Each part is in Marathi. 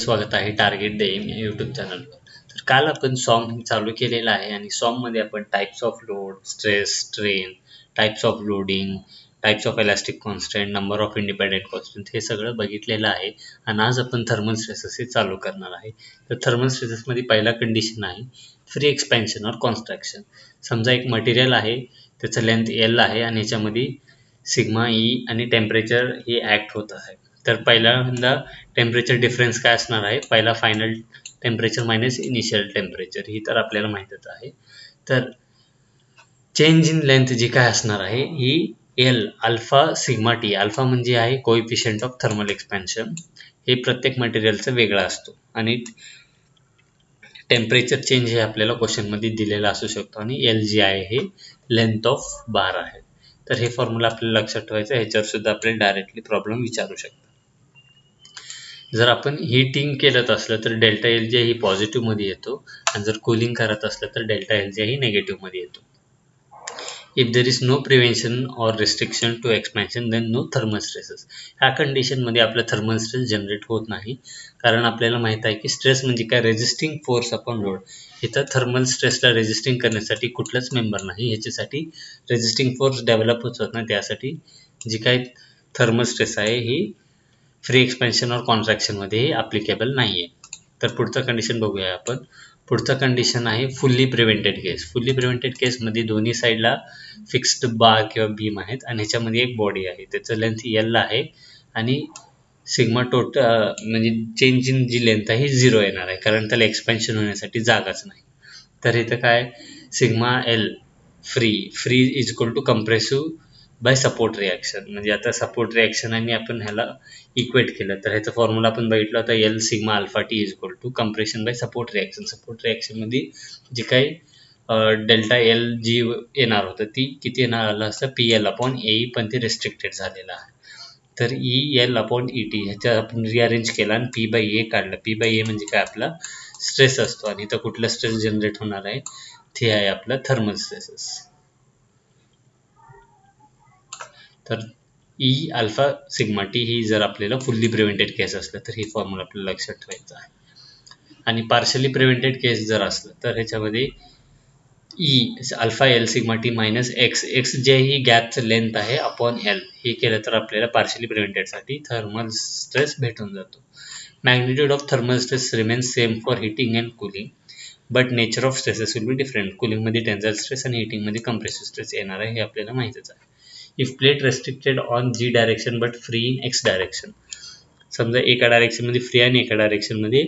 स्वागत आहे टार्गेट द एम या यूट्यूब चॅनलवर. तर काल आपण सॉम चालू केलेला आहे आणि सॉममध्ये आपण types of load, stress, strain, types of loading, types of elastic constant, number of independent constant हे सगळं बघितलेलं आहे. आणि आज आपण थर्मल स्ट्रेसेस हे चालू करणार आहे. तर थर्मल स्ट्रेसेसमध्ये पहिला कंडिशन आहे फ्री एक्सपॅन्शन और कॉन्स्ट्रॅक्शन. समजा एक मटेरियल आहे, त्याचं लेंथ एल आहे आणि याच्यामध्ये सिग्मा ई आणि टेम्परेचर हे ॲक्ट होत आहे. तर पहिल्यांदा टेम्परेचर डिफरन्स काय असणार आहे, पहिला final temperature minus initial temperature ही तर आपल्याला माहीतच आहे. तर चेंज इन लेंथ जी काय असणार आहे ही L alpha sigma T. Alpha म्हणजे आहे कोइफिशियंट ऑफ थर्मल एक्सपॅन्शन, हे प्रत्येक मटेरियलचं वेगळा असतो. आणि टेम्परेचर चेंज हे आपल्याला क्वेश्चनमध्ये दिलेलं असू शकतो. आणि एल जी आहे हे लेंथ ऑफ बार आहे. तर हे फॉर्म्युला आपल्याला लक्षात ठेवायचं, ह्याच्यावर सुद्धा आपल्याला डायरेक्टली प्रॉब्लेम विचारू शकतो. जर आपण हीटिंग केलं असलं तर डेल्टा एल जे ही पॉझिटिव्हमध्ये येतो आणि जर कूलिंग करत असलं तर डेल्टा एल जे ही नेगेटिव्हमध्ये येतो. If there is no prevention or restriction to expansion then no thermal stresses. ह्या कंडिशनमध्ये आपलं थर्मल स्ट्रेस जनरेट होत नाही, कारण आपल्याला माहीत आहे की स्ट्रेस म्हणजे काय, रेजिस्टिंग फोर्स अपॉन लोड. इथं थर्मल स्ट्रेसला रेजिस्टिंग करण्यासाठी कुठलाच मेंबर नाही, ह्याच्यासाठी रेजिस्टिंग फोर्स डेव्हलप होत नाही. त्यासाठी जी काही थर्मल स्ट्रेस आहे ही फ्री एक्सपेन्शन और कॉन्ट्रॅक्शनमध्ये ॲप्लिकेबल नाही आहे. तर पुढचं कंडिशन बघूया आपण. पुढचं कंडिशन आहे फुल्ली प्रिव्हेंटेड केस. फुल्ली प्रिव्हेंटेड केसमध्ये दोन्ही साईडला फिक्स्ड बार किंवा बीम आहेत आणि ह्याच्यामध्ये एक बॉडी आहे, त्याचं लेंथ एल आहे आणि सिग्मा टोटल म्हणजे चेंज इन जी लेंथ आहे ही 0 येणार आहे, कारण त्याला एक्सपेन्शन होण्यासाठी जागाच नाही. तर इथं काय, sigma L free is equal to compressive by support reaction. म्हणजे आता सपोर्ट रिॲक्शन आणि आपण ह्याला इक्वेट केलं तर ह्याचा फॉर्म्युला आपण बघितला होता, L sigma alpha T is equal to compression by support reaction. Support रिॲक्शनमध्ये जी काही डेल्टा एल जी येणार होतं ती किती येणार आलं असतं, पी एल अपॉन ए, पण ते रिस्ट्रिक्टेड झालेलं आहे. तर E L upon E T ह्याच्या आपण रिअरेंज केला आणि पी बाय ए काढलं. पी बाय ए म्हणजे काय, आपला स्ट्रेस असतो आणि इथं कुठला स्ट्रेस जनरेट होणार आहे ते आहे आपला थर्मल स्ट्रेसेस. तर ई अल्फा सिग्मा टी ही जर आपल्याला फुल्ली प्रिव्हेंटेड केस असलं तर ही फॉर्म्युला आपल्याला लक्षात ठेवायचं आहे. आणि पार्शली प्रिव्हेंटेड केस जर असलं तर ह्याच्यामध्ये E alpha L sigma T minus x जे ही गॅपचं लेंथ आहे अपॉन एल हे केलं तर आपल्याला पार्शली प्रिव्हेंटेडसाठी थर्मल स्ट्रेस भेटून जातो. Magnitude of thermal stress remains same for heating and cooling, but nature of stresses will be different. कुलिंगमध्ये टेन्साईल स्ट्रेस आणि हिटिंगमध्ये कंप्रेसिव्ह स्ट्रेस येणार आहे, हे आपल्याला माहितीच आहे. If plate restricted on G direction but free in X direction. समजा एका डायरेक्शनमध्ये फ्री आणि एका डायरेक्शनमध्ये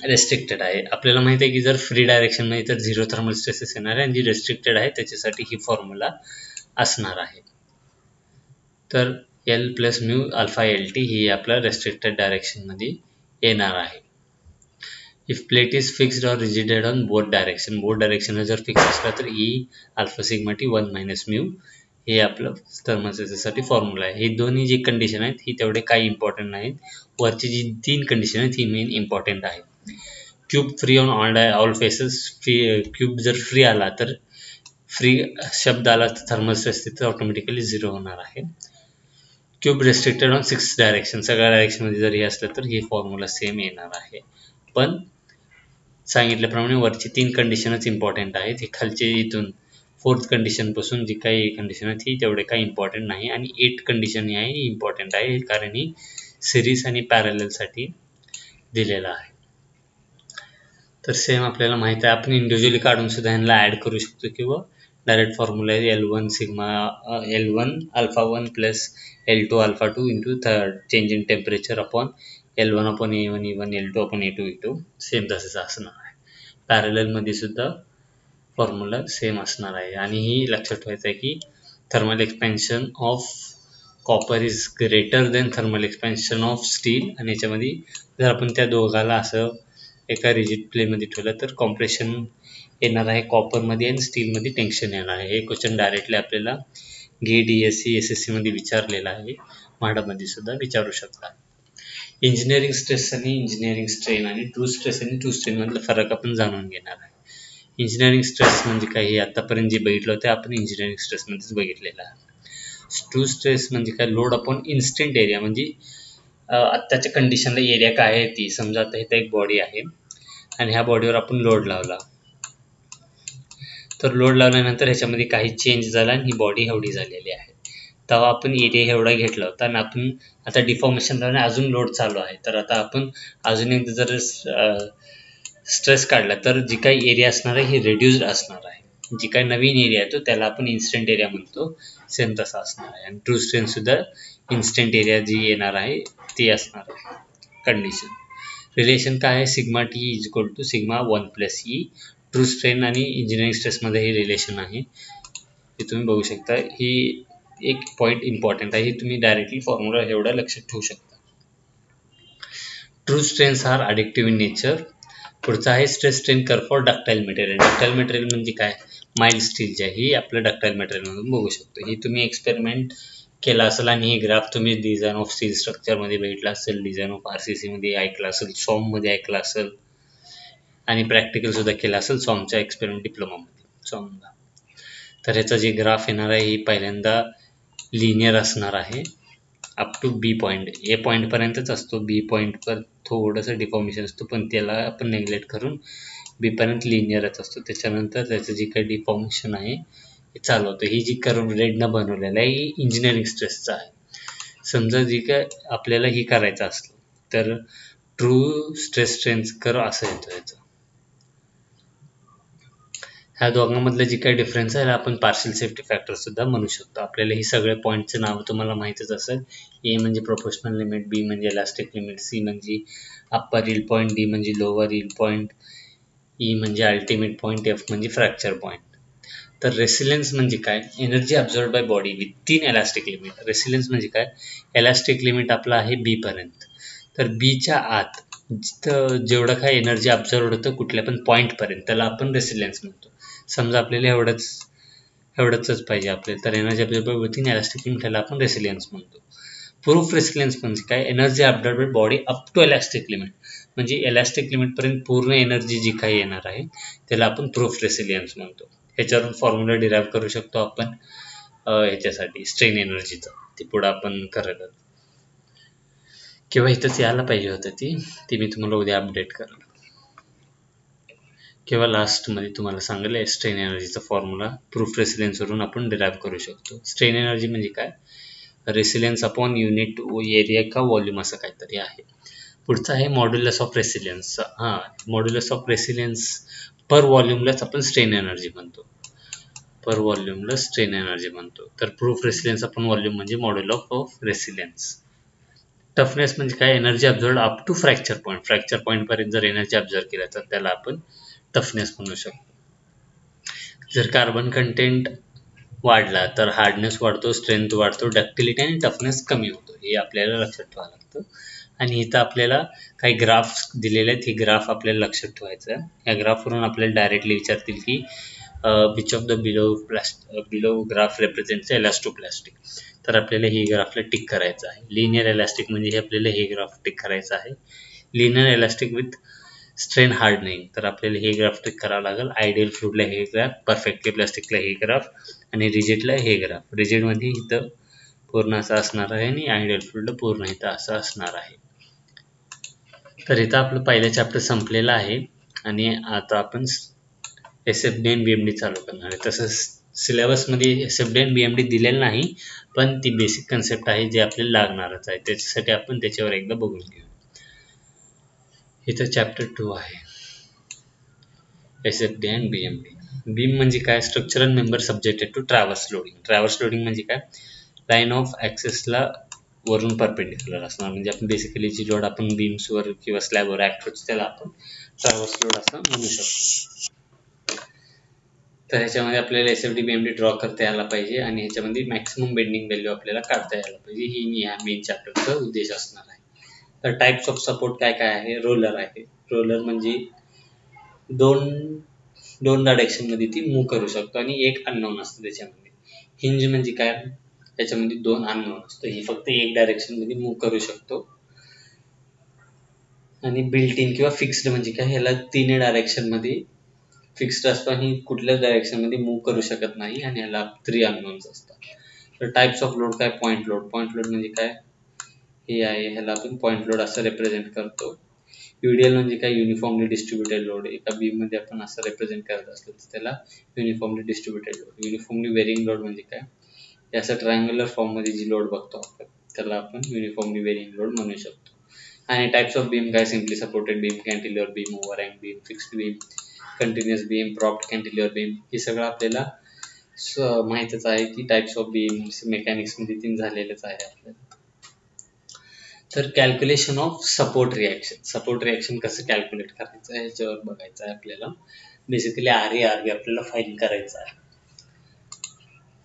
रेस्ट्रिक्टेड आहे. आपल्याला माहिती आहे की जर फ्री डायरेक्शनमध्ये तर 0 थर्मल स्ट्रेसेस येणार आहे आणि जी रेस्ट्रिक्टेड आहे त्याच्यासाठी ही फॉर्म्युला असणार आहे. तर L plus mu alpha L T ही आपल्या रेस्ट्रिक्टेड डायरेक्शनमध्ये येणार आहे. इफ प्लेट इज फिक्स्ड और रिजिडेड ऑन बोथ डायरेक्शन जर फिक्स असला तर E alpha sigma T 1 minus mu हे आपलं थर्मल स्ट्रेससाठी फॉर्म्युला आहे. हे दोन्ही जी कंडिशन आहेत ही तेवढे काही इम्पॉर्टंट नाहीत. वरची जी 3 कंडिशन आहेत ही मेन इम्पॉर्टंट आहे. Cube free on all faces. Cube जर फ्री आला तर फ्री शब्द आला तर थर्मल स्ट्रेस तिथे ऑटोमॅटिकली 0 होणार आहे. क्यूब रेस्ट्रिक्टेड ऑन 6 डायरेक्शन, सगळ्या डायरेक्शनमध्ये जर हे असलं तर हे फॉर्म्युला सेम येणार आहे. पण सांगितल्याप्रमाणे वरची 3 कंडिशनच इम्पॉर्टंट आहेत. ही खालचे इथून 4th कंडिशनपासून जी काही कंडिशन आहेत ही तेवढे काही इम्पॉर्टंट नाही. आणि 8 कंडिशन ही आहे ही इम्पॉर्टंट आहे, कारण ही सिरीज आणि पॅरललसाठी दिलेला आहे. तर सेम आपल्याला माहिती आहे, आपण इंडिव्हिज्युअली काढून सुद्धा ह्यांना ॲड करू शकतो किंवा डायरेक्ट फॉर्म्युला आहे L1 sigma L1 alpha 1 plus L2 alpha 2 into change in temperature upon L1 upon A1 E1 L2 upon A2 E2 same तसंच असणार आहे. पॅरललमध्ये सुद्धा फॉर्म्युला सेम असणार आहे. आणि ही लक्षात ठेवायचं आहे की thermal expansion of copper is greater than thermal expansion of steel. आणि याच्यामध्ये जर आपण त्या दोघाला असं एका रिजिड प्लेमध्ये ठेवलं तर कॉम्प्रेशन येणार आहे कॉपरमध्ये आणि स्टीलमध्ये टेन्शन येणार आहे. हे क्वेश्चन डायरेक्टली आपल्याला DSC SSC मध्ये विचारलेला आहे, म्हाडामध्ये सुद्धा विचारू शकता. इंजिनिअरिंग स्ट्रेस आणि इंजिनिअरिंग स्ट्रेन आणि ट्रू स्ट्रेस आणि ट्रू स्ट्रेन मधला फरक आपण जाणून घेणार आहे. इंजिनिअरिंग स्ट्रेस म्हणजे काय, हे आतापर्यंत जे बघितलं होतं आपण इंजिनिअरिंग स्ट्रेसमध्येच बघितलेलं आहे. ट्रू स्ट्रेस म्हणजे काय, लोड अपॉन इन्स्टंट एरिया. म्हणजे आत्ताच्या कंडिशनला एरिया काय आहे ती. समजा आता इथं एक बॉडी आहे आणि ह्या बॉडीवर आपण लोड लावला, तर लोड लावल्यानंतर ह्याच्यामध्ये काही चेंज झाला आणि ही बॉडी एवढी झालेली आहे. तेव्हा आपण एरिया एवढा घेतला होता आणि आपण आता डिफॉर्मेशन लावणे अजून लोड चालू आहे, तर आता आपण अजून एकदा जर स्ट्रेस काढला तर जी काही एरिया असणार आहे ही रिड्यूस्ड असणार आहे. जी काही नवीन एरिया आहे तो त्याला आपण इन्स्टंट एरिया म्हणतो, सेम तसा असणार आहे. आणि ट्रू स्ट्रेन सुद्धा इन्स्टंट एरिया जी येणार आहे ती असणार आहे. कंडिशन रिलेशन काय आहे, sigma T is equal to sigma 1 plus E. True strain आणि इंजिनिअरिंग स्ट्रेसमध्ये हे रिलेशन आहे, हे तुम्ही बघू शकता. ही एक पॉईंट इम्पॉर्टंट आहे, ही तुम्ही डायरेक्टली फॉर्म्युला एवढा लक्षात ठेवू शकता. True strains are addictive in nature. पुढचा आहे stress strain curve for ductile material. Ductile material म्हणजे काय, माइल्ड स्टील जे आहे ही आपलं डक्टाईल मटेरियल म्हणून बघू शकतो. ही तुम्ही एक्सपेरिमेंट केला असेल आणि ही ग्राफ तुम्ही डिझाईन ऑफ स्टील स्ट्रक्चरमध्ये बघितला असेल, डिझाईन ऑफ RCC मध्ये ऐकला असेल, सॉममध्ये ऐकला असेल आणि प्रॅक्टिकल सुद्धा केला असेल सॉमच्या एक्सपेरिमेंट डिप्लोमामध्ये सॉमला. तर ह्याचा जे ग्राफ येणार आहे ही पहिल्यांदा लिनियर असणार आहे अप टू बी पॉईंट. ए पॉईंटपर्यंतच असतो, बी पॉईंटवर थोडंसं डिफॉर्मेशन असतो पण त्याला आपण नेग्लेक्ट करून बी पर्यंत लिनियरच असतो. त्याच्यानंतर त्याचं जे काही डिफॉर्मेशन आहे हे चालू होतं. ही जी कर्व रेडनं बनवलेलं आहे ही इंजिनिअरिंग स्ट्रेसचं आहे. समजा जी काय आपल्याला ही करायचं असलं तर ट्रू स्ट्रेस स्ट्रेन्स कर्व असं येतो याचं. ह्या दोघांमधलं जी काही डिफरन्स आहे आपण पार्शियल सेफ्टी फॅक्टर सुद्धा म्हणू शकतो. आपल्याला ही सगळे पॉईंटचे नाव तुम्हाला माहीतच असेल. ए म्हणजे प्रोपोर्शनल लिमिट, बी म्हणजे इलास्टिक लिमिट, सी म्हणजे अप्पर यील्ड पॉईंट, डी म्हणजे लोअर यील्ड पॉईंट, ई म्हणजे अल्टिमेट पॉईंट, एफ म्हणजे फ्रॅक्चर पॉईंट. तर रेसिलियन्स म्हणजे काय, energy absorb by body within elastic limit. Resilience म्हणजे काय, इलास्टिक लिमिट आपला आहे बी पर्यंत, तर बीच्या आत जिथं जेवढं काय एनर्जी अब्झॉर्ब होतं कुठल्या पण पॉईंटपर्यंत त्याला आपण रेसिलियन्स म्हणतो. समजा आपल्याला एवढंच पाहिजे आपल्याला, तर energy absorb within elastic limit त्याला आपण रेसिलियन्स म्हणतो. प्रूफ रेसिलियन्स म्हणजे काय, energy absorb body up to elastic limit, म्हणजे इलास्टिक लिमिटपर्यंत पूर्ण एनर्जी जी काही येणार आहे त्याला आपण प्रूफ रेसिलियन्स म्हणतो. ह्याच्यावरून फॉर्म्युला डिराईव्ह करू शकतो आपण ह्याच्यासाठी स्ट्रेन एनर्जीचं, ते पुढं आपण करत किंवा इथंच यायला पाहिजे होतं ती मी तुम्हाला उद्या अपडेट करणार किंवा लास्टमध्ये तुम्हाला सांगेल. स्ट्रेन एनर्जीचा फॉर्म्युला प्रूफ रेसिलियन्सवरून आपण डिराईव्ह करू शकतो. स्ट्रेन एनर्जी म्हणजे काय, रेसिलियन्स अपॉन युनिट एरिया का व्हॉल्यूम असं काहीतरी आहे. पुढचं आहे modulus of resilience. Modulus of resilience per व्हॉल्यूमलाच आपण स्ट्रेन एनर्जी म्हणतो, पर व्हॉल्यूमला स्ट्रेन एनर्जी म्हणतो. तर प्रूफ रेसिलियन्स अपॉन व्हॉल्यूम म्हणजे मॉड्युलस ऑफ रेसिलियन्स. टफनेस म्हणजे काय, energy absorb up to fracture point. Fracture पॉईंटपर्यंत जर एनर्जी अब्झॉर्ब केला तर त्याला आपण टफनेस म्हणू शकतो. जर कार्बन कंटेंट वाढला तर हार्डनेस वाढतो, स्ट्रेंथ वाढतो, डक्टिलिटी आणि टफनेस कमी होतो, हे आपल्याला लक्षात ठेवावं लागतं. आणि इथं आपल्याला काही ग्राफ्स दिलेले आहेत, ही ग्राफ आपल्याला लक्षात ठेवायचं आहे. या ग्राफवरून आपल्याला डायरेक्टली विचारतील की which of the below graph represents elastoplastic. तर आपल्याला ही ग्राफला टिक करायचं आहे. लिनियर इलास्टिक म्हणजे आपल्याला हे ग्राफ टिक करायचं आहे. Linear elastic with strain hardening, तर आपल्याला हे ग्राफ टिक करावं लागेल. आयडियल फ्लुइडला हे ग्राफ, परफेक्टली प्लास्टिकला हे ग्राफ आणि रिजिडला हे ग्राफ. रिजिडमध्ये इथं पूर्ण असं असणार आहे आणि आयडियल फ्लुइडला पूर्ण इथं असं असणार आहे. तर इथं आपलं पहिलं चॅप्टर संपलेलं आहे आणि आता आपण SFD आणि BMD चालू करणार आहे. तसंच सिलेबसमध्ये SFD आणि BMD दिलेलं नाही, पण ती बेसिक कन्सेप्ट आहे जे आपल्याला लागणारच आहे. त्याच्यासाठी आपण त्याच्यावर एकदा बघून घेऊ. इथं चॅप्टर 2 आहे SFD आणि BMD. बीम म्हणजे काय, structural member subjected to traverse loading. Traverse loading म्हणजे काय, लाईन ऑफ ॲक्सेसला वरून परपेंडिक्युलर असणार. म्हणजे आपण बेसिकली जी लोड आपण बीम्सवर किंवा स्लॅबवर ॲक्ट होतो त्याला आपण ट्रॅव्हर्स लोड असं म्हणू शकतो. तर ह्याच्यामध्ये आपल्याला SFD BMD ड्रॉ करता यायला पाहिजे आणि ह्याच्यामध्ये मॅक्सिमम बेंडिंग व्हॅल्यू आपल्याला काढता यायला पाहिजे. ही या मेन चॅप्टरचा उद्देश असणार आहे. तर टाईप्स ऑफ सपोर्ट काय काय आहे, रोलर आहे. रोलर म्हणजे दोन डायरेक्शनमध्ये ती मूव्ह करू शकतो आणि एक अननोन असतं त्याच्यामध्ये. हिंज म्हणजे काय, त्याच्यामध्ये 2 अननोन असतं, ही फक्त एक डायरेक्शनमध्ये मूव्ह करू शकतो. आणि बिल्ट इन किंवा फिक्स्ड म्हणजे काय, ह्याला 3 डायरेक्शनमध्ये फिक्स्ड असतो आणि कुठल्याच डायरेक्शनमध्ये मूव्ह करू शकत नाही आणि ह्याला 3 अननोन्स असतात. तर टाईप्स ऑफ लोड काय, पॉईंट लोड. पॉईंट लोड म्हणजे काय, हे आहे, ह्याला आपण पॉईंट लोड असं रिप्रेझेंट करतो. UDL म्हणजे काय, युनिफॉर्मली डिस्ट्रीब्युटेड लोड. एका बीम मध्ये आपण असं रिप्रेझेंट करत असतो तर त्याला uniformly distributed load. Uniformly varying load म्हणजे काय, असं ट्रायंग्युलर फॉर्म मध्ये जी लोड बघतो आपण त्याला आपण युनिफॉर्मली वेरिंग लोड म्हणू शकतो. आणि टाइप्स ऑफ बीम काय, simply supported beam, cantilever beam, overhang beam, fixed beam, continuous beam, propped cantilever beam, हे सगळं आपल्याला माहितच आहे की टाइप्स ऑफ बीम मेकॅनिक्स मध्ये तीन झालेलेच आहे आपल्याला. तर कॅल्क्युलेशन ऑफ सपोर्ट रिॲक्शन कसं कॅल्क्युलेट करायचं आहे ह्याच्यावर बघायचं आहे आपल्याला. बेसिकली RA RB आपल्याला फाईन करायचं आहे.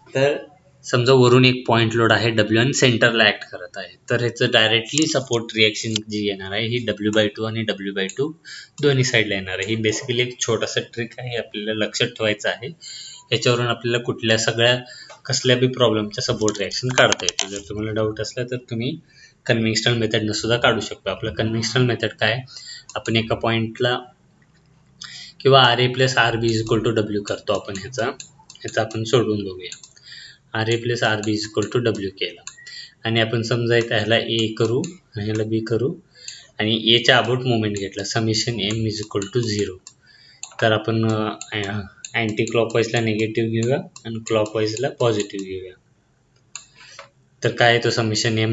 तर समजा वरून एक पॉईंट लोड आहे W आणि सेंटरला ऍक्ट करत आहे, तर ह्याचं डायरेक्टली सपोर्ट रिॲक्शन जी येणार आहे ही W/2 आणि W/2 दोन्ही साईडला येणार आहे. ही बेसिकली एक छोटासा ट्रिक आहे, आपल्याला लक्षात ठेवायचं आहे. ह्याच्यावरून आपल्याला कुठल्या कसल्या बी प्रॉब्लेमचा सपोर्ट रिॲक्शन काढता येतो. जर तुम्हाला डाऊट असला तर तुम्ही कन्व्हेन्शनल मेथडनं सुद्धा काढू शकतो. आपलं कन्व्हेन्शनल मेथड काय, आपण एका पॉईंटला किंवा RA + RB = W करतो आपण. ह्याचा आपण सोडून बघूया. RA + RB = W केला आणि आपण समजा ह्याला A करू आणि ह्याला B करू आणि A च्या अबाउट मोमेंट घेतला, समेशन M = 0. तर आपण अँटी क्लॉकवाईजला निगेटिव्ह घेऊया आणि क्लॉकवाईजला पॉझिटिव्ह घेऊया. तर काय येतो समेशन M,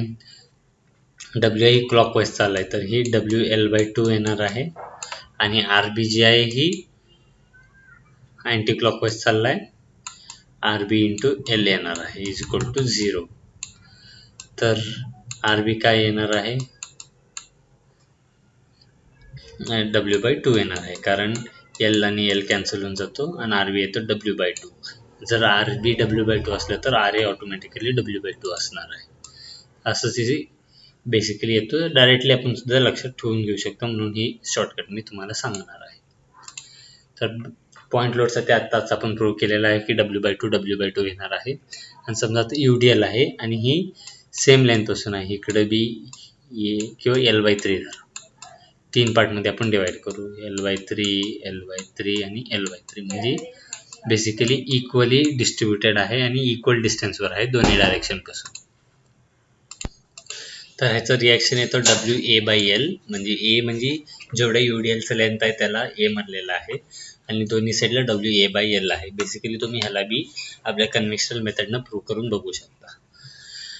W ही क्लॉकवाईज चाललाय तर ही WL/2 येणार आहे आणि RB जी आहे ही अँटी क्लॉकवाईज चाललाय, RB × L येणार आहे = 0. तर RB काय येणार आहे, W/2 येणार आहे, कारण L आणि L कॅन्सल होऊन जातो आणि RB येतो W/2. जर RB W/2 असलं तर RA ऑटोमॅटिकली W/2 असणार आहे. असंच ही बेसिकली येतो. डायरेक्टली आपण सुद्धा लक्षात ठेवून घेऊ शकतो, म्हणून ही शॉर्टकट मी तुम्हाला सांगणार आहे. तर पॉईंट लोडसाठी आत्ताच आपण प्रूव्ह केलेला आहे की W/2 येणार आहे. आणि समजा आता UDL आहे आणि ही सेम लेंथ असून आहे, इकडे बी A किंवा L/3 धरा. 3 पार्टमध्ये आपण डिवाइड करू, L/3 आणि L/3 म्हणजे बेसिकली इक्वली डिस्ट्रीब्युटेड आहे आणि इक्वल डिस्टन्सवर आहे दोन्ही डायरेक्शन पासून. तर ह्याचं रिॲक्शन येतो WA/L, म्हणजे A म्हणजे जेवढ्या UDLचं लेंथ आहे त्याला A म्हणलेलं आहे आणि दोन्ही साईडला WA/L आहे. बेसिकली तुम्ही ह्याला बी आपल्या कन्व्हेन्शनल मेथडनं प्रूव्ह करून बघू शकता.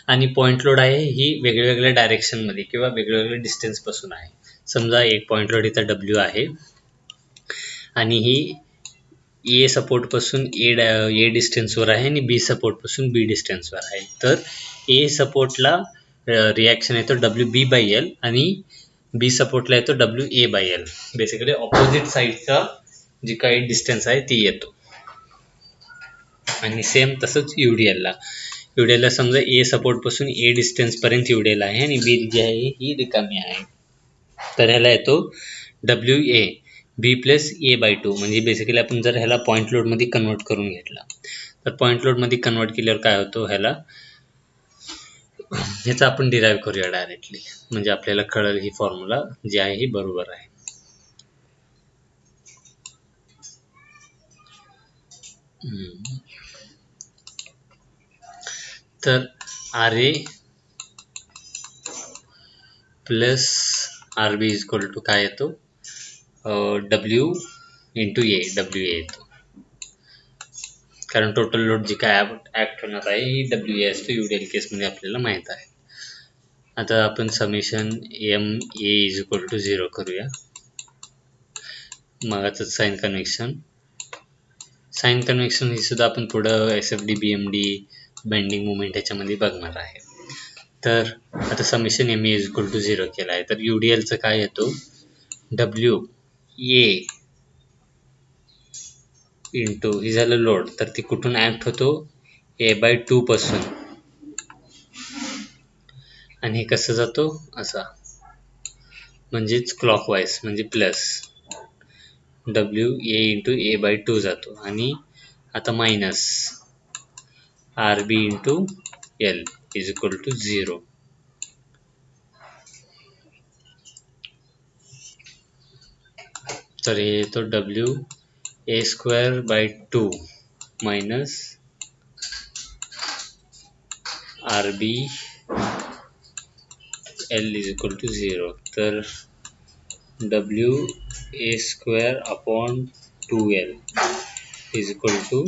आणि पॉईंट लोड आहे ही वेगवेगळ्या डायरेक्शनमध्ये किंवा वेगवेगळ्या डिस्टन्सपासून आहे. समजा एक पॉईंट लोड इथं W आहे आणि ही A सपोर्टपासून A डिस्टन्सवर आहे आणि B सपोर्टपासून B डिस्टन्सवर आहे. तर A सपोर्टला रिॲक्शन येतो WB/L आणि B सपोर्टला येतो WA/L. बेसिकली ऑपोजिट साईडचा जी काही डिस्टन्स आहे ती येतो. आणि सेम तसंच UDL ला समजा A सपोर्टपासून A डिस्टन्सपर्यंत UDL आहे आणि B जी आहे ही रिकामी आहे. तर ह्याला येतो WA B + A/2. म्हणजे बेसिकली आपण जर ह्याला पॉईंट लोडमध्ये कन्वर्ट करून घेतला तर पॉईंट लोडमध्ये कन्वर्ट केल्यावर काय होतो, ह्याचा आपण डिराईव्ह करूया डायरेक्टली, म्हणजे आपल्याला कळेल ही फॉर्म्युला जी आहे ही बरोबर आहे. तर RA + RB = काय येतो, W × WA येतो, कारण टोटल लोड जी काय ऍक्ट होणार आहे ही WA असतो UDL केसमध्ये आपल्याला माहित आहे. आता आपण समेशन MA = 0 करूया. मगाच साइन कन्व्हेन्शन ही सुद्धा आपण पुढं SFD BMD बेंडिंग मुवमेंट ह्याच्यामध्ये बघणार आहे. तर आता समेशन MA = 0 केला आहे तर UDLचं काय येतो, WA × ही झालं लोड, तर ती कुठून ऍक्ट होतो, A/2 पासून, आणि हे कसं जातो असा, म्हणजेच क्लॉकवाईज म्हणजे प्लस WA × A/2 जातो आणि आता मायनस RB × L = 0. तर हे येतो WA²/2 minus RB L is equal to 0. तर W A square upon 2L is equal to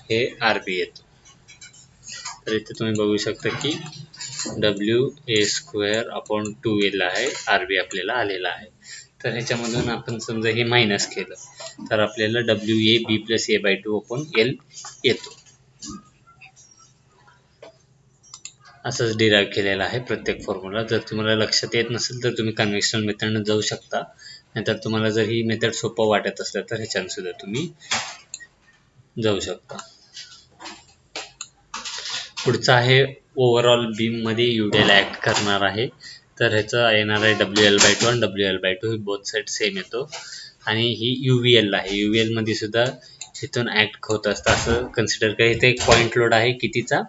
हे आर बी येतो. तर इथे तुम्ही बघू शकता की W A square upon 2L आहे, आर बी आपल्याला आलेला आहे. तर ह्याच्यामधून आपण समजा हे मायनस केलं तर आपल्याला W A B plus A by 2 upon L येतो. असंच डिराईव्ह केलेला आहे प्रत्येक फॉर्म्युला. जर तुम्हाला लक्षात येत नसेल तर तुम्ही कन्व्हेन्शनल मेथडनं जाऊ शकता, नाहीतर तुम्हाला जर ही मेथड सोपं वाटत असलं तर ह्याच्यानं सुद्धा तुम्ही जाऊ शकता. पुढचा आहे ओव्हरऑल बीम मध्ये युडेल ऍक्ट करणार आहे. तर ह्याचं येणार आहे WL/2 आणि WL/2 ही बोथ साईड सेम येतो. आणि ही UVL आहे. UVL मध्ये सुद्धा इथून ऍक्ट होत असतं असं कन्सिडर करा. इथे एक पॉइंट लोड आहे कितीचा,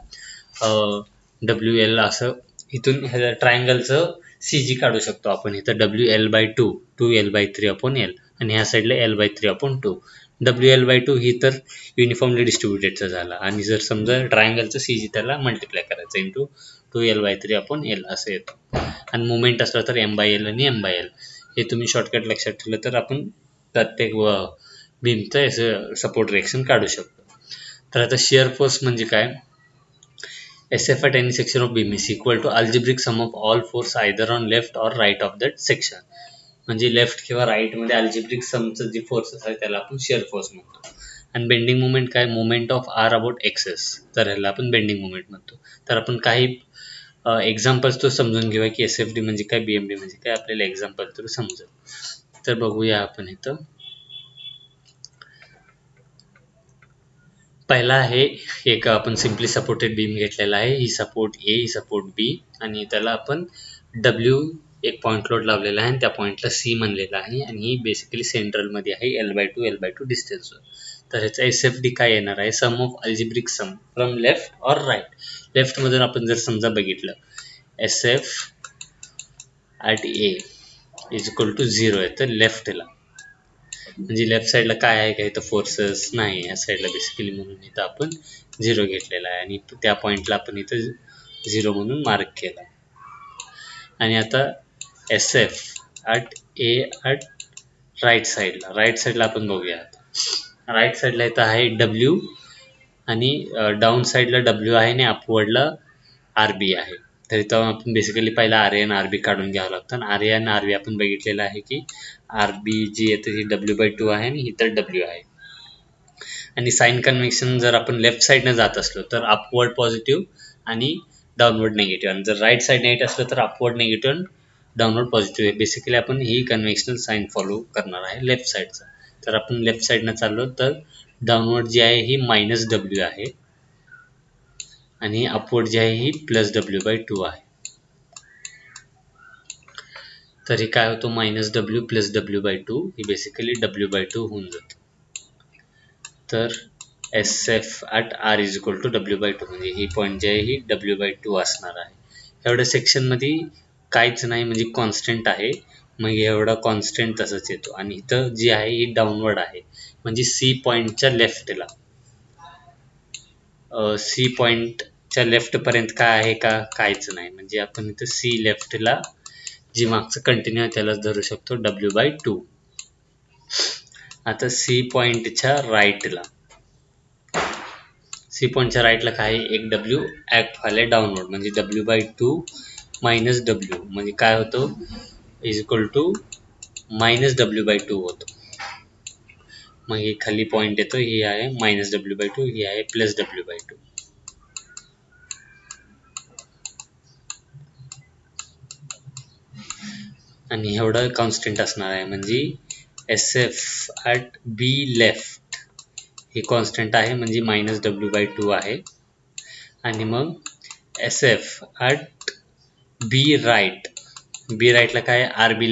WL असं. इथून ह्या ट्रायंगलचं CG काढू शकतो आपण. इथं WL/2 2L/3 अपॉन L आणि ह्या साईडला L/3 अपॉन 2. WL/2 ही तर युनिफॉर्मली डिस्ट्रीब्युटेडचा झाला, आणि जर समजा ट्रायंगलचं CG त्याला मल्टिप्लाय करायचं इंटू 2L/3 अपॉन L असं येतो. आणि मुवमेंट असलं तर M/L आणि M/L. हे तुम्ही शॉर्टकट लक्षात ठेवलं तर आपण प्रत्येक बीमचं सपोर्ट रिएक्शन काढू शकतो. तर आता शिअर फोर्स म्हणजे काय, SF at any section of beam is equal to algebraic sum of all force either on left or right of that section. म्हणजे लेफ्ट किंवा राईट मध्ये अल्जेब्रिक समचं जे फोर्सेस आहे त्याला आपण शिअर फोर्स म्हणतो. आणि बेंडिंग मुवमेंट काय, movement of or about axes, तर ह्याला आपण बेंडिंग मुवमेंट म्हणतो. तर आपण काही एक्झाम्पल्स तो समजून घेऊया की SFD म्हणजे काय, BMD म्हणजे काय, आपल्याला एक्झाम्पल तर समजेल. तर बघूया आपण इथं. पहिला आहे एक आपण सिम्पली सपोर्टेड बीम घेतलेला आहे. ही सपोर्ट A, ही सपोर्ट B, आणि त्याला आपण W एक पॉईंट लोड लावलेला आहे आणि त्या पॉईंटला C म्हणलेला आहे. आणि ही बेसिकली सेंट्रलमध्ये आहे L/2 डिस्टन्सवर. तर ह्याचा SFD काय येणार आहे, sum of algebraic sum from left or right. लेफ्टमधून आपण जर समजा बघितलं SF at A is equal to 0 आहे, तर लेफ्टला म्हणजे लेफ्ट साईडला काय आहे का, इथं फोर्सेस नाही या साईडला बेसिकली, म्हणून इथं आपण 0 घेतलेला आहे आणि त्या पॉईंटला आपण इथं 0 म्हणून मार्क केला. आणि आता SF at A at right साईडला आपण बघूया. राईट साईडला इथं आहे W आणि डाऊन साईडला W आहे आणि अपवर्डला RB आहे. तर इथं आपण बेसिकली पहिला RA आणि RB काढून घ्यावं लागतं. आणि RA आणि RB आपण बघितलेलं आहे की RB जी येतं ही W/2 आहे आणि इथं W आहे. आणि साइन कन्व्हेन्शन जर आपण लेफ्ट साईडनं जात असलो तर अपवर्ड पॉझिटिव्ह आणि डाऊनवर्ड नेगेटिव्ह, आणि जर राईट साईडने येत असलं तर अपवर्ड निगेटिव्ह आणि डाऊनवर्ड पॉझिटिव्ह आहे. बेसिकली आपण ही कन्व्हेन्शनल साइन फॉलो करणार आहे लेफ्ट साईडचा. तर आपण लेफ्ट साईडनं चाललो तर डाऊनवर्ड जी आहे ही -W आहे आणि अपवर्ड जी आहे ही +W/2 आहे. तर हे काय होतं, -W + W/2 ही बेसिकली W/2 होऊन जातं. तर SF at R is equal to W/2 म्हणजे ही पॉईंट जी आहे ही W/2 असणार आहे. एवढ्या सेक्शनमध्ये काहीच नाही म्हणजे कॉन्स्टंट आहे, मग एवढा कॉन्स्टंट तसंच येतो. आणि इथं जी आहे ही डाऊनवर्ड आहे म्हणजे C पॉईंटच्या लेफ्टला, C पॉईंटच्या लेफ्टपर्यंत काय आहे का, काहीच नाही. म्हणजे आपण इथं C लेफ्टला जी मागचं कंटिन्यू आहे त्यालाच धरू शकतो W/2. आता C पॉईंटच्या राईटला काय एक W ऍक्ट व्हायला डाऊनवर्ड म्हणजे W/2 - W म्हणजे काय होतो, इज इक्वल टू -W/2 होतो. मग ही खाली पॉईंट येतो, ही आहे -W/2, ही आहे +W/2. आणि एवढं कॉन्स्टंट असणार आहे म्हणजे SF at B left he constant आहे म्हणजे -W/2 आहे. आणि मग SF at B राईटला काय RB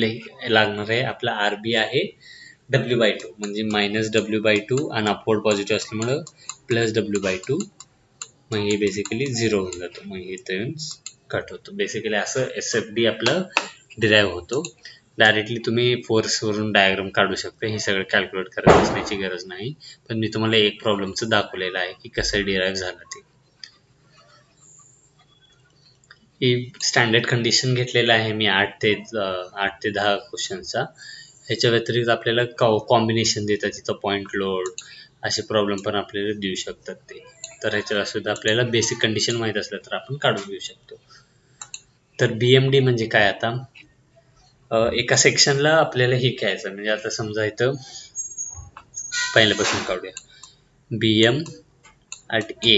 लागणार आहे, आपला RB आहे W/2 म्हणजे -W/2 आणि अपवर्ड पॉझिटिव्ह असल्यामुळं +W/2. मग हे बेसिकली 0 होऊन जातो, मग इथं येऊन कट होतो. बेसिकली असं SFD आपलं डिराईव्ह होतो. डायरेक्टली तुम्ही फोर्सवरून डायग्राम काढू शकता, हे सगळं कॅल्क्युलेट करत बसण्याची गरज नाही. पण मी तुम्हाला एक प्रॉब्लेमचं दाखवलेलं आहे की कसं डिराईव्ह झालं ते. स्टँडर्ड कंडिशन घेतलेला आहे मी 8 ते 10 क्वेश्चनचा. ह्याच्या व्यतिरिक्त आपल्याला कॉम्बिनेशन देतात, तिथं पॉईंट लोड असे प्रॉब्लेम पण आपल्याला देऊ शकतात ते. तर ह्याच्यावर सुद्धा आपल्याला बेसिक कंडिशन माहीत असलं तर आपण काढून घेऊ शकतो. तर BMD म्हणजे काय, आता एका सेक्शनला आपल्याला हे घ्यायचं, म्हणजे आता समजा इथं पहिल्यापासून काढूया. BM at A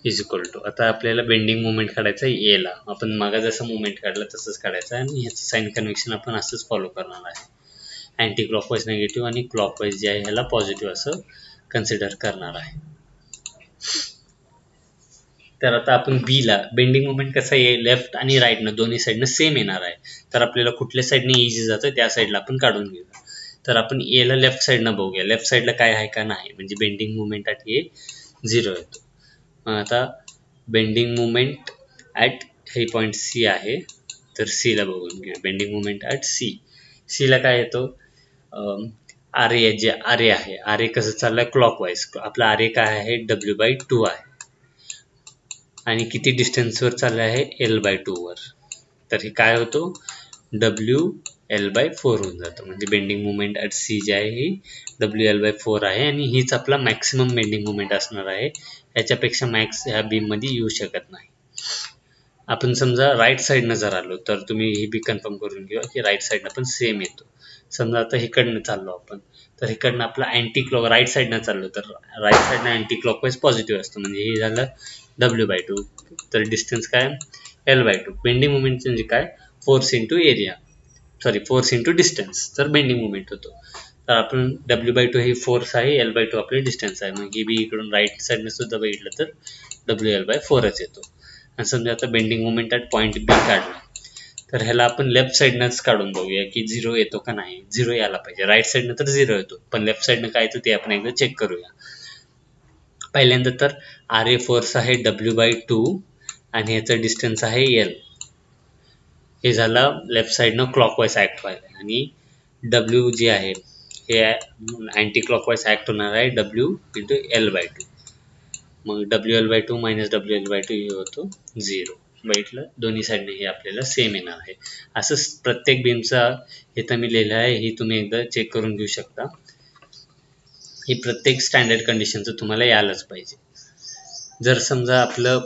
is equal to, आता आपल्याला बेंडिंग मोमेंट काढायचा आहे एला. आपण मागा जसं मोमेंट काढला तसंच काढायचं आहे आणि ह्याचं साइन कन्व्हेन्शन आपण असंच फॉलो करणार आहे. अँटी क्लॉकवाईज निगेटिव्ह आणि क्लॉकवाईज जे आहे ह्याला पॉझिटिव्ह असं कन्सिडर करणार आहे. तर आता आपण बीला बेंडिंग मोमेंट कसं आहे, लेफ्ट आणि राईटनं दोन्ही साईडनं सेम येणार आहे. तर आपल्याला कुठल्या साईडने इझी जातं त्या साईडला आपण काढून घेऊया. तर आपण एला लेफ्ट साईडनं बघूया, लेफ्ट साईडला काय आहे का नाही, म्हणजे बेंडिंग मोमेंट ॲट ए 0 येतो. मग आता बेंडिंग मोमेंट ॲट हे पॉईंट सी आहे, तर सीला बघून घेऊया. बेंडिंग मोमेंट ॲट सीला काय येतो, आर ए जे आर ए आहे, आर ए कसं चाललं आहे क्लॉकवाईज. आपला आर ए काय आहे W/2 आहे आणि किती डिस्टन्सवर चाललं आहे L/2 वर. तर हे काय होतो WL/4 होऊन जातं. म्हणजे बेंडिंग मोमेंट ॲट सी जे आहे ही WL/4 आहे आणि हीच आपला मॅक्सिमम बेंडिंग मोमेंट असणार आहे. याच्यापेक्षा मॅक्स ह्या बीममध्ये येऊ शकत नाही. आपण समजा राईट साईडनं जर आलो तर तुम्ही हे बी कन्फर्म करून घ्या की राईट साईडनं पण सेम येतो. समजा आता इकडनं चाललो आपण, तर इकडनं आपला अँटी क्लॉक राईट साईडनं चाललो तर राईट साईडनं अँटी क्लॉकवाईज पॉझिटिव्ह असतं, म्हणजे हे झालं W/2. तर डिस्टन्स काय L/2. बेंडिंग मोमेंट म्हणजे काय, force into area, force into distance, तर बेंडिंग मोमेंट होतो. तर आपण W/2 ही फोर्स आहे, L/2 आपली डिस्टन्स आहे. मग हे बी इकडून राईट साईडनं सुद्धा बघितलं तर WL/4च येतो. आणि समजा आता बेंडिंग मोमेंट ॲट पॉईंट बी काढला, तर ह्याला आपण लेफ्ट साईडनंच काढून बघूया की 0 येतो का नाही. 0 यायला पाहिजे. राईट साईडनं तर 0 येतो, पण लेफ्ट साईडनं काय येतं ते आपण एकदा चेक करूया. पहिल्यांदा तर आर ए फोर्स आहे W/2 आणि ह्याचं डिस्टन्स आहे L. हे झालं लेफ्ट साईडनं क्लॉकवाईज ॲक्ट व्हायला, आणि W जे आहे हे अँटी क्लॉकवाईज ॲक्ट होणार आहे W इंटू L/2. मग WL/2 मायनस WL/2 हे होतो 0. बघितलं, दोन्ही साईडने हे आपल्याला सेम येणार आहे. असंच प्रत्येक बीमचा इथं मी लिहिलं आहे, ही तुम्ही एकदा चेक करून घेऊ शकता. ही प्रत्येक स्टँडर्ड कंडिशनचं तुम्हाला यायलाच पाहिजे. जर समजा आपलं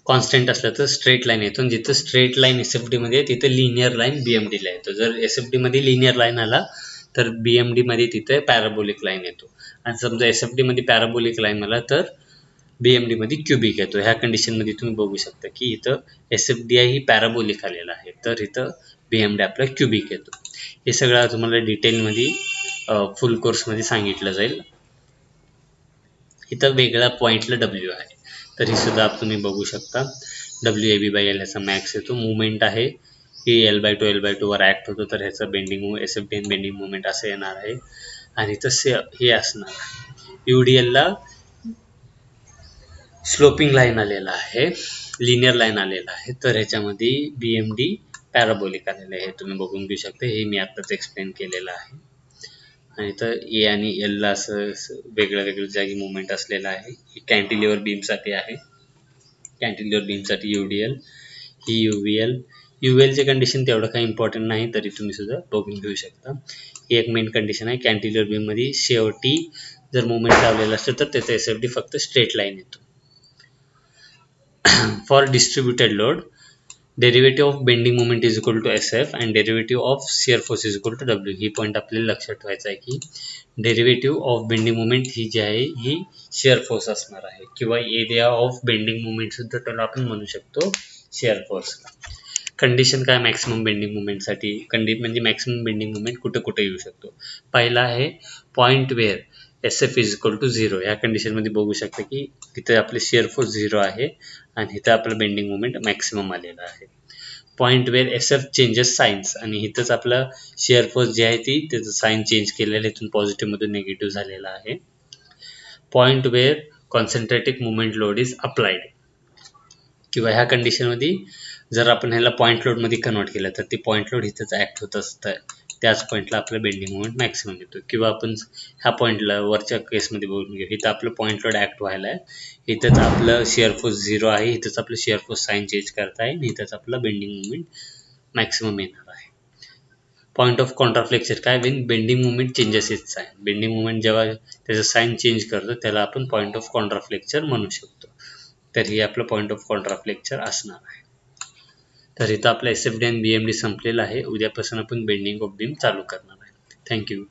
कॉन्स्टंट असलं तर स्ट्रेट लाईन येतो, जिथं स्ट्रेट लाईन SFD मध्ये तिथं लिनियर लाईन BMD ला येतो. जर SFD मध्ये लिनियर लाईन आला तर BMD मध्ये तिथे पॅराबोलिक लाईन येतो. आणि समजा SFD मध्ये पॅराबोलिक लाईन आला तर BMD मध्ये क्युबिक येतो. ह्या कंडिशनमध्ये तुम्ही बघू शकता की इथं SFDI ही पॅराबोलिक आलेला आहे, तर इथं BMD आपला क्युबिक येतो. हे सगळं तुम्हाला डिटेलमध्ये फुल कोर्समध्ये सांगितलं जाईल. इथं वेगळ्या पॉईंटला W आहे, तर ही सुद्धा तुम्ही बघू शकता. WAB/L ह्याचा मॅक्स येतो. मुवमेंट आहे ही L/2 वर ॲक्ट होतो, तर ह्याचं बेंडिंग SFD बेंडिंग मुवमेंट असं येणार आहे. आणि तसे हे असणार UDL ला स्लोपिंग लाईन आलेला आहे, लिनियर लाईन आलेला आहे, तर ह्याच्यामध्ये BMD पॅराबोलिक आलेलं आहे. हे तुम्ही बघून घेऊ शकता, हे मी आत्ताच एक्सप्लेन केलेलं आहे. आणि तर ए आणि एलला असं वेगळ्या वेगळ्या जागी मुवमेंट असलेला आहे. कॅन्टिलिव्हर बीमसाठी आहे, कॅन्टिलिव्हर बीमसाठी UDL, ही UVLचे कंडिशन तेवढं काही इम्पॉर्टंट नाही, तरी तुम्ही सुद्धा बघून घेऊ शकता. ही एक मेन कंडिशन आहे. कॅन्टिलिव्हर बीममध्ये शेवटी जर मुवमेंट लावलेलं असतं तर त्याचा SFD फक्त स्ट्रेट लाईन येतो. For distributed load, derivative of bending moment is equal to SF and derivative of shear force is equal to W. ही पॉईंट आपल्याला लक्षात ठेवायचं आहे की डेरिव्हेटिव्ह ऑफ बेंडिंग मोमेंट ही जी आहे ही शिअर फोर्स असणार आहे, किंवा एरिया ऑफ बेंडिंग मोमेंट सुद्धा त्याला आपण म्हणू शकतो शिअर फोर्सला. कंडिशन काय मॅक्सिमम बेंडिंग मोमेंटसाठी, म्हणजे मॅक्सिमम बेंडिंग मोमेंट कुठे कुठे येऊ शकतो. पहिला आहे point where SF is equal to 0. ह्या कंडिशनमध्ये बघू शकता की तिथे आपले शिअर फोर्स 0 आहे आणि इथं आपलं बेंडिंग मोमेंट मॅक्सिमम आलेलं आहे. Point where SF changes signs, आणि इथंच आपलं शिअर फोर्स जे आहे ती त्याचं साईन चेंज केलेलं, इथून पॉझिटिव्हमधून निगेटिव्ह झालेला आहे. Point where concentrated moment load is applied, किंवा ह्या कंडिशनमध्ये जर आपण ह्याला पॉईंट लोडमध्ये कन्वर्ट केलं तर ते पॉईंट लोड इथंच ॲक्ट होत असतं, त्याच पॉईंटला आपला बेंडिंग मोमेंट मॅक्सिमम येतो. किंवा आपण ह्या पॉईंटला वरच्या केसमध्ये बघून घेऊ, इथं आपलं पॉईंट लोड ॲक्ट व्हायला आहे, इथंच आपलं शिअर फोर्स 0 आहे, इथंच आपलं शिअर फोर्स साईन चेंज करत आहे आणि इथंच आपला बेंडिंग मोमेंट मॅक्सिमम येणार आहे. पॉईंट ऑफ कॉन्ट्राफ्लेक्चर काय होईल, bending movement changes it sign. Bending movement जेव्हा त्याचं साईन चेंज करतो त्याला आपण पॉईंट ऑफ कॉन्ट्राफ्लेक्चर म्हणू शकतो. तर हे आपलं पॉईंट ऑफ कॉन्ट्राफ्लेक्चर असणार आहे. तर इथं आपलं SFD आणि BMD संपलेलं आहे. उद्यापासून आपण बेंडिंग ऑफ बीम चालू करणार आहे. थँक्यू.